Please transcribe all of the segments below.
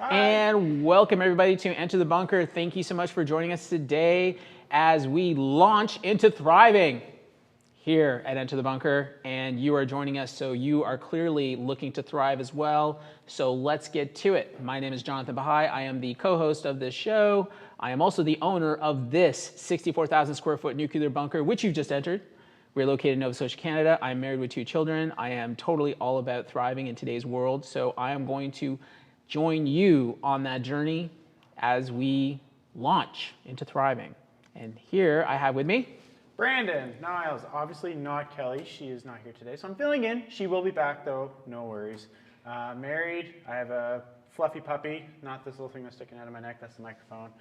And welcome everybody to Enter the Bunker. Thank you so much for joining us today as we launch into thriving here at Enter the Bunker. And you are joining us, so you are clearly looking to thrive as well. So let's get to it. My name is Jonathan Bahai. I am the co-host of this show. I am also the owner of this 64,000 square foot nuclear bunker, which you've just entered. We're located in Nova Scotia, Canada. I'm married with 2 children. I am totally all about thriving in today's world. So I am going to join you on that journey as we launch into thriving. And here I have with me Brandon Niles, obviously not Kelly. She is not here today, so I'm filling in. She will be back though, no worries. Married, I have a fluffy puppy, not this little thing that's sticking out of my neck, that's the microphone.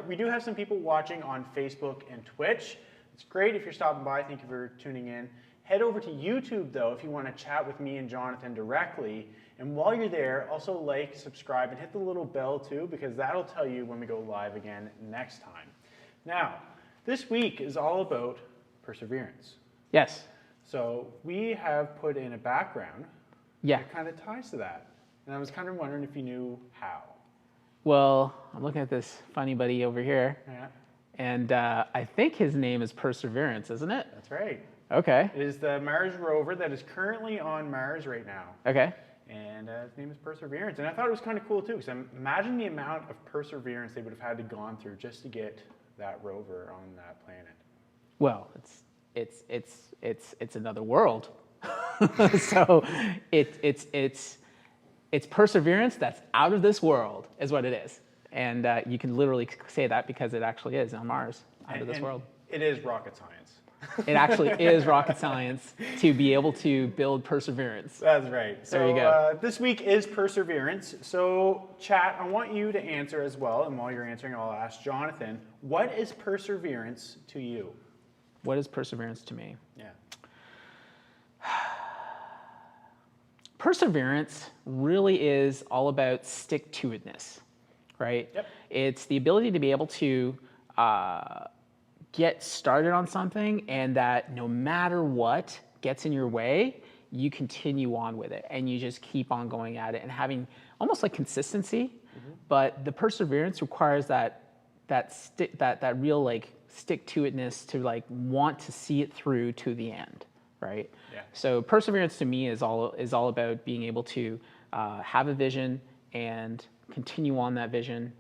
We do have some people watching on Facebook and Twitch. It's great if you're stopping by, thank you for tuning in. Head over to YouTube though if you want to chat with me and Jonathan directly. And while you're there, also like, subscribe, and hit the little bell too, because that'll tell you when we go live again next time. Now, this week is all about perseverance. Yes. So we have put in a background that kind of ties to that. And I was kind of wondering if you knew how. Well, I'm looking at this funny buddy over here. Yeah. And I think his name is Perseverance, isn't it? That's right. Okay. It is the Mars rover that is currently on Mars right now. Okay. And his name is Perseverance. And I thought it was kind of cool too, because imagine the amount of perseverance they would have had to gone through just to get that rover on that planet. Well, it's another world. So it's perseverance that's out of this world is what it is. And you can literally say that because it actually is on Mars, out of this world. It is rocket science. It actually is rocket science to be able to build perseverance. That's right. So there you go. This week is perseverance. So chat, I want you to answer as well. And while you're answering, I'll ask Jonathan, what is perseverance to you? What is perseverance to me? Yeah. Perseverance really is all about stick-to-itness, right? Yep. It's the ability to be able to get started on something, and that no matter what gets in your way, you continue on with it and you just keep on going at it and having almost like consistency. Mm-hmm. But the perseverance requires that real like stick-to-itness to like want to see it through to the end, right? Yeah. So perseverance to me is all about being able to have a vision and continue on that vision.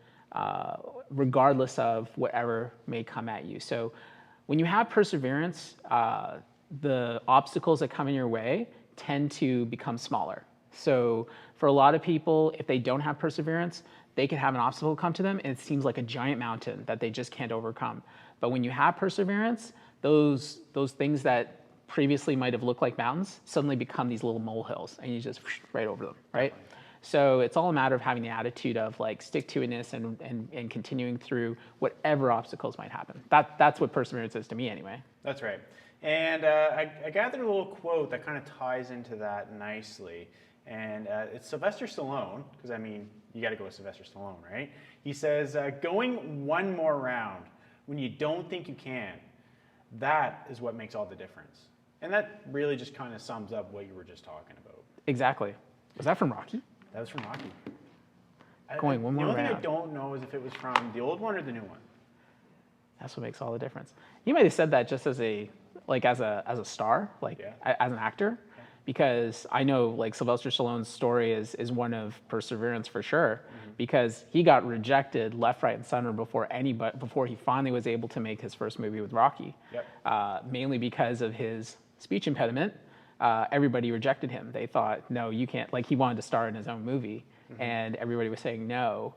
Regardless of whatever may come at you. So when you have perseverance, the obstacles that come in your way tend to become smaller. So for a lot of people, if they don't have perseverance, they can have an obstacle come to them and it seems like a giant mountain that they just can't overcome. But when you have perseverance, those things that previously might have looked like mountains suddenly become these little molehills and you just right over them, right? So it's all a matter of having the attitude of like stick-to-itness and continuing through whatever obstacles might happen. That's what perseverance is to me anyway. That's right. And I gathered a little quote that kind of ties into that nicely. And it's Sylvester Stallone, because I mean, you got to go with Sylvester Stallone, right? He says, going one more round when you don't think you can, that is what makes all the difference. And that really just kind of sums up what you were just talking about. Exactly. Was that from Rocky? That was from Rocky. Going one more round. The only thing I don't know is if it was from the old one or the new one. That's what makes all the difference. You might have said that just as a star, like as an actor, because I know like Sylvester Stallone's story is one of perseverance for sure, because he got rejected left, right, and center before he finally was able to make his first movie with Rocky, mainly because of his speech impediment. Everybody rejected him. They thought, no, you can't. Like he wanted to star in his own movie, and everybody was saying no.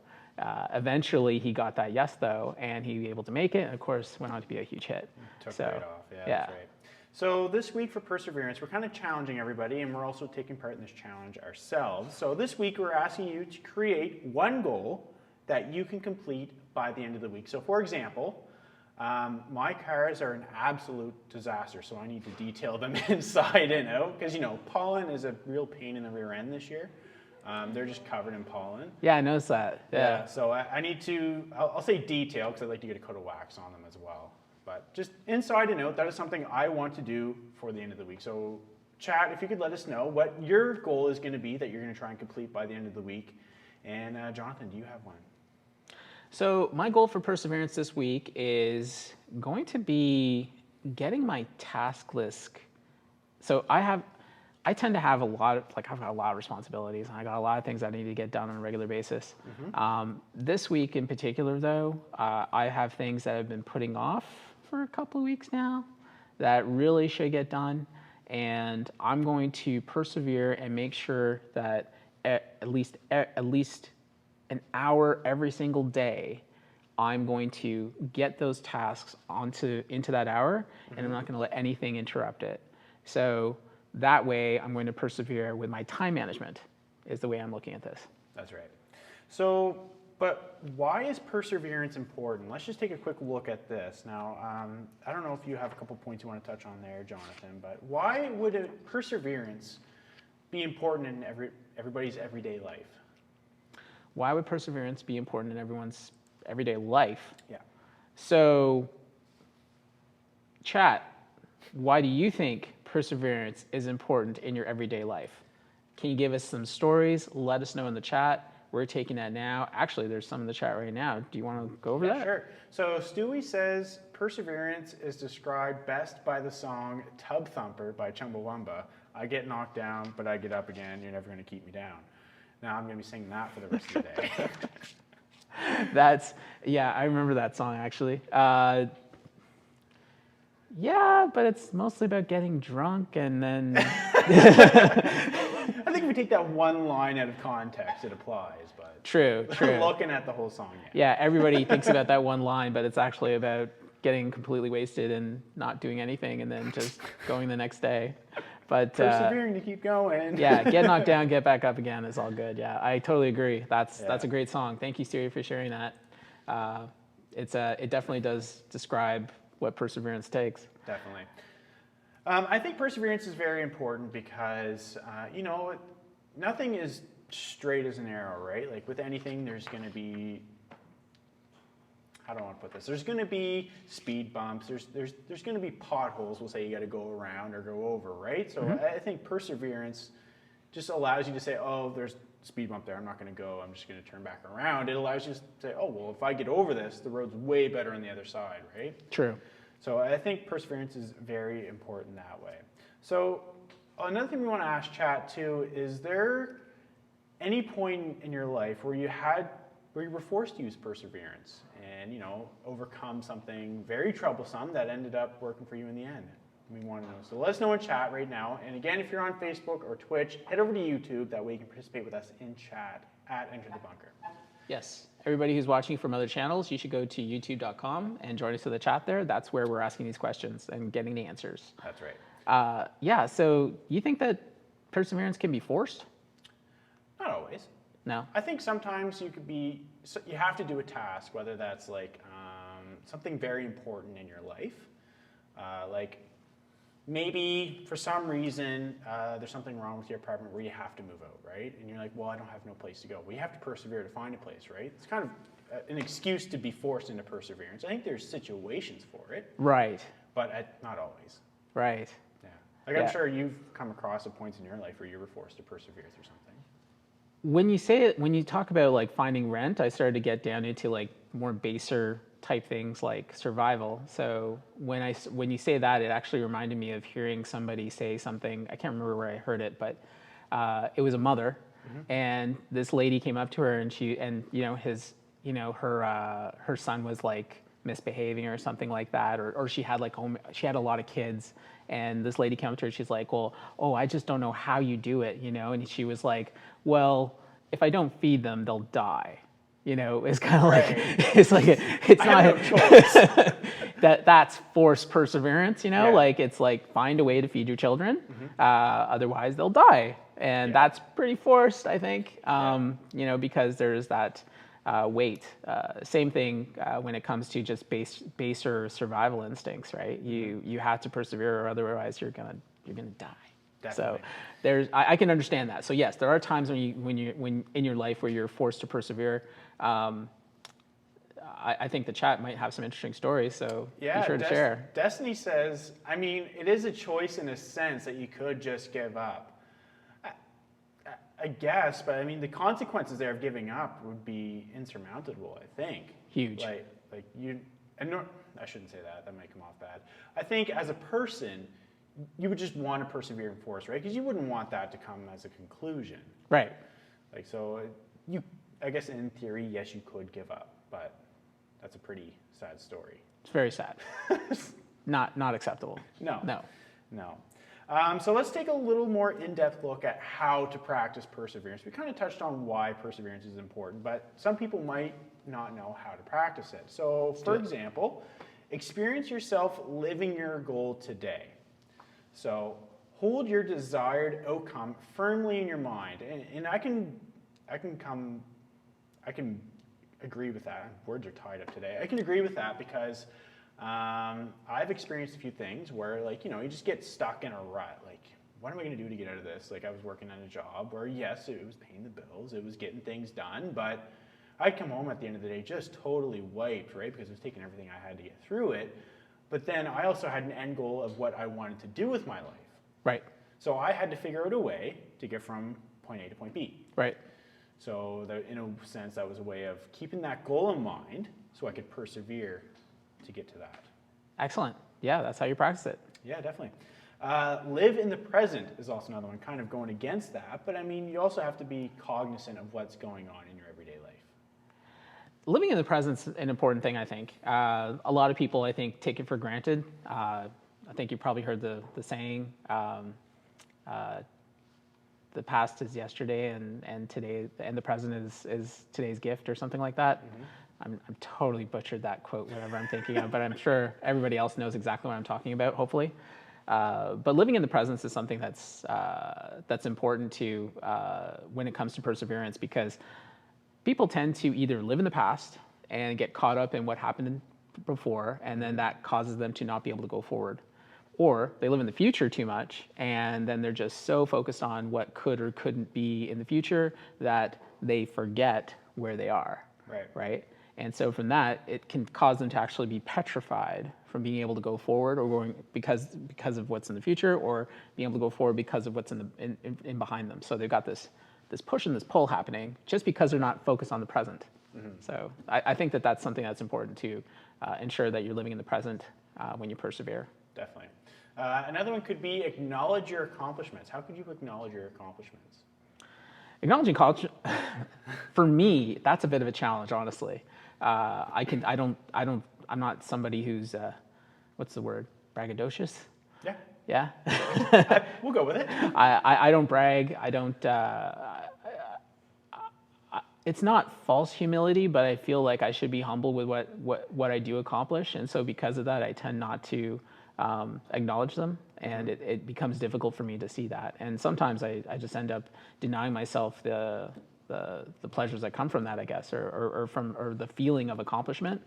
Eventually, he got that yes, though, and he was able to make it, and of course, went on to be a huge hit. Took right off, that's right. So this week for Perseverance, we're kind of challenging everybody, and we're also taking part in this challenge ourselves. So this week, we're asking you to create one goal that you can complete by the end of the week. So for example, my cars are an absolute disaster, so I need to detail them inside and out, because, you know, pollen is a real pain in the rear end this year. They're just covered in pollen. Yeah, I noticed that. Yeah. So I need to, I'll say detail, because I'd like to get a coat of wax on them as well. But just inside and out, that is something I want to do for the end of the week. So chat, if you could let us know what your goal is going to be that you're going to try and complete by the end of the week. And Jonathan, do you have one? So my goal for perseverance this week is going to be getting my task list. So I tend to have I've got a lot of responsibilities, and I got a lot of things I need to get done on a regular basis. This week in particular, though, I have things that I've been putting off for a couple of weeks now that really should get done, and I'm going to persevere and make sure that at least an hour every single day, I'm going to get those tasks into that hour, and I'm not going to let anything interrupt it. So that way, I'm going to persevere with my time management, is the way I'm looking at this. That's right. So, but why is perseverance important? Let's just take a quick look at this. Now, I don't know if you have a couple points you want to touch on there, Jonathan, but why would perseverance be important in everybody's everyday life? Why would perseverance be important in everyone's everyday life? Yeah. So, chat, why do you think perseverance is important in your everyday life? Can you give us some stories? Let us know in the chat. We're taking that now. Actually, there's some in the chat right now. Do you want to go over that? Sure. So Stewie says perseverance is described best by the song Tub Thumper by Chumbawamba. I get knocked down, but I get up again. You're never going to keep me down. Now I'm going to be singing that for the rest of the day. Yeah, I remember that song actually. Yeah, but it's mostly about getting drunk and then. I think if we take that one line out of context, it applies. But True. Looking at the whole song, yeah, everybody thinks about that one line, but it's actually about getting completely wasted and not doing anything, and then just going the next day. But persevering to keep going. Yeah, get knocked down, get back up again is all good. Yeah, I totally agree. That's a great song. Thank you, Siri, for sharing that. It definitely does describe what perseverance takes. Definitely. I think perseverance is very important because, nothing is straight as an arrow, right? Like with anything, there's going to be, how do I want to put this? There's going to be speed bumps. There's going to be potholes. We'll say you got to go around or go over, right? So I think perseverance just allows you to say, oh, there's a speed bump there. I'm not going to go. I'm just going to turn back around. It allows you to say, oh, well, if I get over this, the road's way better on the other side, right? True. So I think perseverance is very important that way. So another thing we want to ask chat too, is there any point in your life where you were forced to use perseverance and, overcome something very troublesome that ended up working for you in the end? We want to know. So let us know in chat right now. And again, if you're on Facebook or Twitch, head over to YouTube. That way you can participate with us in chat at Enter the Bunker. Yes. Everybody who's watching from other channels, you should go to youtube.com and join us in the chat there. That's where we're asking these questions and getting the answers. That's right. Yeah, so you think that perseverance can be forced? Not always. No? I think sometimes you have to do a task, whether that's like something very important in your life. Like maybe for some reason there's something wrong with your apartment where you have to move out, right? And you're like, well, I don't have no place to go. Well, you have to persevere to find a place, right? It's kind of an excuse to be forced into perseverance. I think there's situations for it. Right. But not always. Right. Yeah. Like I'm sure you've come across points in your life where you were forced to persevere through something. When you talk about like finding rent, I started to get down into like more baser type things like survival. So when you say that, it actually reminded me of hearing somebody say something. I can't remember where I heard it, but it was a mother, and this lady came up to her, and her son was like misbehaving or something like that, or she had a lot of kids, and this lady came up to her, and she's like, well, I just don't know how you do it, and she was like, well, if I don't feed them, they'll die. It's kind of like, it's not no choice. that's forced perseverance, like it's like find a way to feed your children, otherwise they'll die. And that's pretty forced, I think, because there's that weight. Same thing when it comes to just baser survival instincts, right? You have to persevere, or otherwise you're gonna die. Definitely. So I can understand that. So yes, there are times when in your life where you're forced to persevere. I think the chat might have some interesting stories, so Yeah, be sure to share. Destiny says, I mean, it is a choice in a sense that you could just give up. I guess, but I mean, the consequences there of giving up would be insurmountable, I think. Huge. Like you, and no, I shouldn't say that. That might come off bad. I think as a person, you would just want to persevere and force, right? Because you wouldn't want that to come as a conclusion. Right. Like, so I guess in theory, yes, you could give up, but that's a pretty sad story. It's very sad. Not acceptable. No. No. No. So let's take a little more in-depth look at how to practice perseverance. We kind of touched on why perseverance is important, but some people might not know how to practice it. So, for example, experience yourself living your goal today. So hold your desired outcome firmly in your mind, and I can agree with that. Words are tied up today. I can agree with that because I've experienced a few things where, like, you know, you just get stuck in a rut. Like, what am I going to do to get out of this? Like, I was working on a job where, yes, it was paying the bills, it was getting things done, but I'd come home at the end of the day just totally wiped, right? Because it was taking everything I had to get through it. But then I also had an end goal of what I wanted to do with my life. Right. So I had to figure out a way to get from point A to point B. Right. So in a sense, that was a way of keeping that goal in mind so I could persevere to get to that. Excellent. Yeah, that's how you practice it. Yeah, definitely. Live in the present is also another one, kind of going against that. But I mean, you also have to be cognizant of what's going on in your everyday life. Living in the present's an important thing, I think. A lot of people, I think, take it for granted. I think you probably heard the saying, the past is yesterday and today, and the present is today's gift, or something like that. Mm-hmm. I'm totally butchered that quote, whatever I'm thinking of, but I'm sure everybody else knows exactly what I'm talking about, hopefully. But living in the present is something that's important to when it comes to perseverance, because people tend to either live in the past and get caught up in what happened before, and then that causes them to not be able to go forward. Or they live in the future too much, and then they're just so focused on what could or couldn't be in the future that they forget where they are. Right? And so from that, it can cause them to actually be petrified from being able to go forward, or going because of what's in the future, or being able to go forward because of what's in behind them. So they've got this push and this pull happening just because they're not focused on the present. Mm-hmm. So I think that's something that's important to ensure that you're living in the present when you persevere. Definitely. Another one could be acknowledge your accomplishments. How could you acknowledge your accomplishments? Acknowledging for me, that's a bit of a challenge, honestly. I'm not somebody who's, what's the word? Braggadocious? Yeah. Yeah. We'll go with it. I don't brag. I don't, it's not false humility, but I feel like I should be humble with what I do accomplish. And so because of that, I tend not to acknowledge them, and it becomes difficult for me to see that. And sometimes I just end up denying myself the pleasures that come from that, I guess, or the feeling of accomplishment.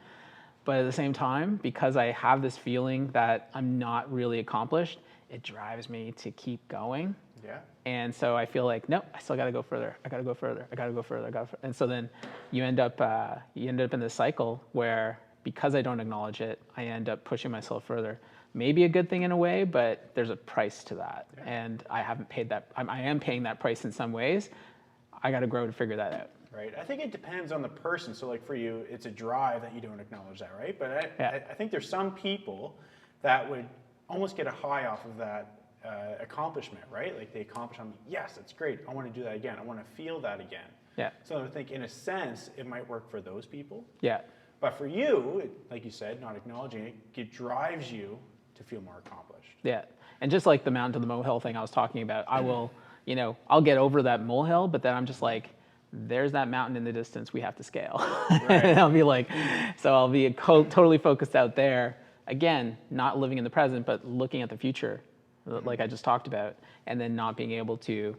But at the same time, because I have this feeling that I'm not really accomplished, it drives me to keep going. Yeah. And so I feel like, no, I still got to go further. I got to go further. I got to go further. And so then you end up in this cycle where, because I don't acknowledge it, I end up pushing myself further. Maybe a good thing in a way, but there's a price to that. Yeah. And I haven't paid that. I am paying that price in some ways. I got to grow to figure that out. Right. I think it depends on the person. So like for you, it's a drive that you don't acknowledge that, right? But I think there's some people that would almost get a high off of that accomplishment, right? Like they accomplish something, yes, that's great. I want to do that again. I want to feel that again. Yeah. So I think in a sense, it might work for those people. Yeah. But for you, like you said, not acknowledging it, it drives you to feel more accomplished. Yeah. And just like the mountain to the molehill thing I was talking about, I will, I'll get over that molehill, but then I'm just like, there's that mountain in the distance we have to scale. Right. And I'll be like, so I'll be totally focused out there. Again, not living in the present, but looking at the future, like I just talked about, and then not being able to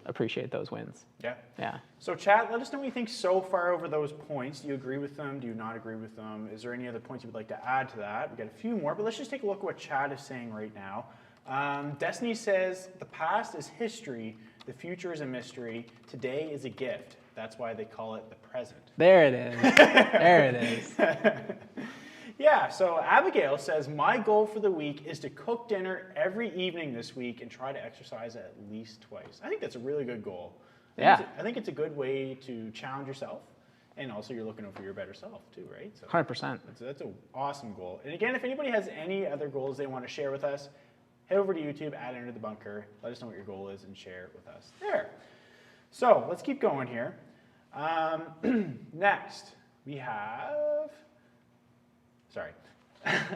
appreciate those wins. Yeah. Yeah. So chat, let us know what you think so far over those points. Do you agree with them? Do you not agree with them? Is there any other points you would like to add to that? We've got a few more, but let's just take a look at what chat is saying right now. Destiny says, the past is history, the future is a mystery, today is a gift. That's why they call it the present. There it is. There it is. Yeah, so Abigail says, my goal for the week is to cook dinner every evening this week and try to exercise at least twice. I think that's a really good goal. I think it's a good way to challenge yourself, and also you're looking out for your better self too, right? So 100%. that's an awesome goal. And again, if anybody has any other goals they want to share with us, head over to YouTube, add Enter the Bunker, let us know what your goal is, and share it with us there. So let's keep going here. Next, we have...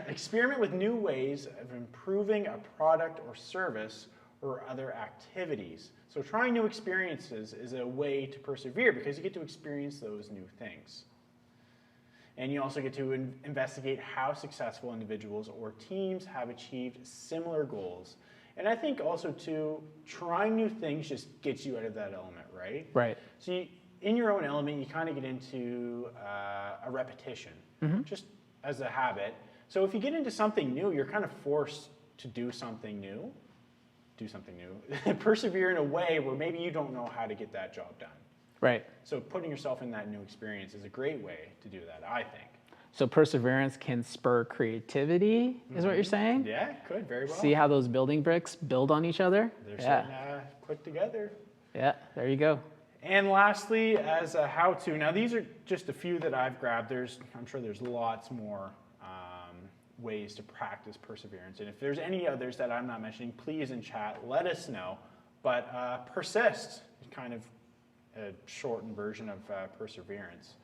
experiment with new ways of improving a product or service or other activities. So trying new experiences is a way to persevere because you get to experience those new things. And you also get to investigate how successful individuals or teams have achieved similar goals. And I think also too, trying new things just gets you out of that element, right? Right. So in your own element, you kind of get into a repetition, just as a habit. So if you get into something new, you're kind of forced to do something new, persevere in a way where maybe you don't know how to get that job done. Right. So putting yourself in that new experience is a great way to do that, I think. So perseverance can spur creativity, is what you're saying? Yeah, it could, very well. See how those building bricks build on each other? They're starting to click together. Yeah, there you go. And lastly, as a how-to, now these are just a few that I've grabbed. I'm sure there's lots more ways to practice perseverance. And if there's any others that I'm not mentioning, please in chat, let us know. But persist is kind of a shortened version of perseverance.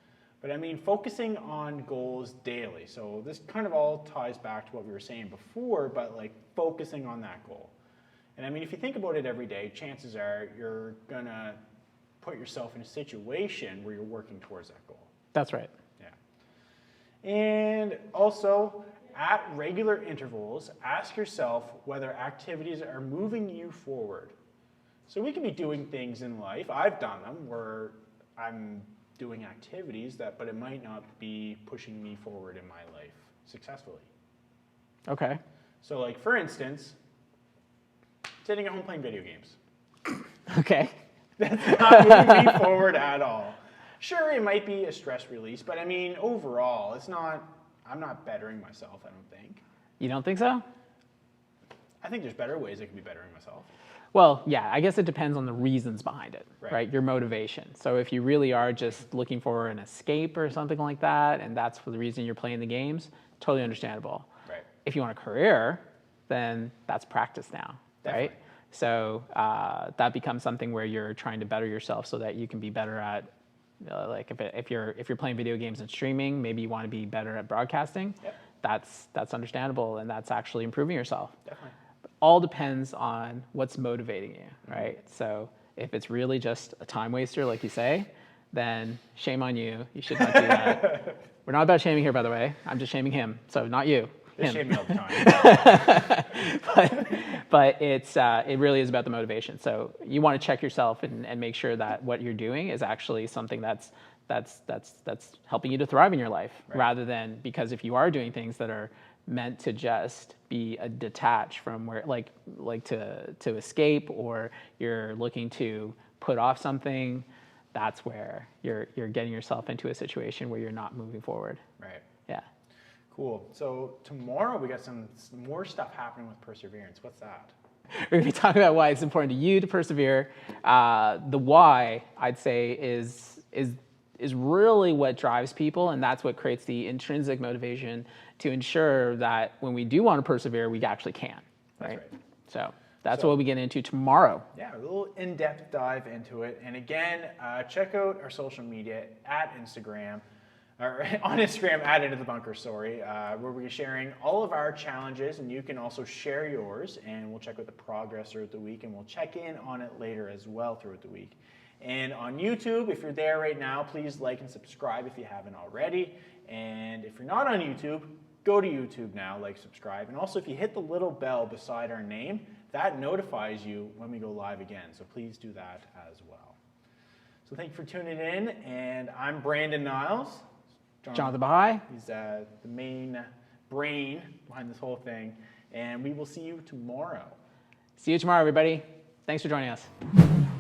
But I mean, focusing on goals daily. So this kind of all ties back to what we were saying before, but like focusing on that goal. And I mean, if you think about it every day, chances are you're gonna put yourself in a situation where you're working towards that goal. That's right. Yeah. And also, at regular intervals, ask yourself whether activities are moving you forward. So we can be doing things in life, I've done them, where I'm doing activities but it might not be pushing me forward in my life successfully. Okay. So like, for instance, sitting at home playing video games. Okay. That's not moving me forward at all. Sure, it might be a stress release, but I mean, overall, I'm not bettering myself, I don't think. You don't think so? I think there's better ways I could be bettering myself. Well, yeah, I guess it depends on the reasons behind it, right? Your motivation. So if you really are just looking for an escape or something like that, and that's for the reason you're playing the games, totally understandable. Right. If you want a career, then that's practice now, Definitely. right? So that becomes something where you're trying to better yourself so that you can be better at, like if you're playing video games and streaming, maybe you want to be better at broadcasting. Yep. That's understandable, and that's actually improving yourself. Definitely. All depends on what's motivating you, right? So if it's really just a time waster, like you say, then shame on you. You should not do that. We're not about shaming here, by the way. I'm just shaming him, so not you. They shame me all the time. but it really is about the motivation. So you want to check yourself and make sure that what you're doing is actually something that's helping you to thrive in your life, rather than, because if you are doing things that are meant to just be a detach from where, like to escape, or you're looking to put off something, that's where you're getting yourself into a situation where you're not moving forward. Right. Yeah. Cool. So tomorrow we got some more stuff happening with perseverance. What's that? We're going to be talking about why it's important to you to persevere. The why, I'd say, is really what drives people, and that's what creates the intrinsic motivation to ensure that when we do want to persevere, we actually can. Right? That's right. So that's what we get into tomorrow. Yeah, a little in-depth dive into it. And again, check out our social media at Instagram, or on Instagram at Into the Bunker, where we're sharing all of our challenges, and you can also share yours, and we'll check out the progress throughout the week, and we'll check in on it later as well throughout the week. And on YouTube, if you're there right now, please like and subscribe if you haven't already. And if you're not on YouTube, go to YouTube now, like, subscribe. And also, if you hit the little bell beside our name, that notifies you when we go live again. So please do that as well. So thank you for tuning in. And I'm Brandon Niles. Jonathan Bahai. He's the main brain behind this whole thing. And we will see you tomorrow. See you tomorrow, everybody. Thanks for joining us.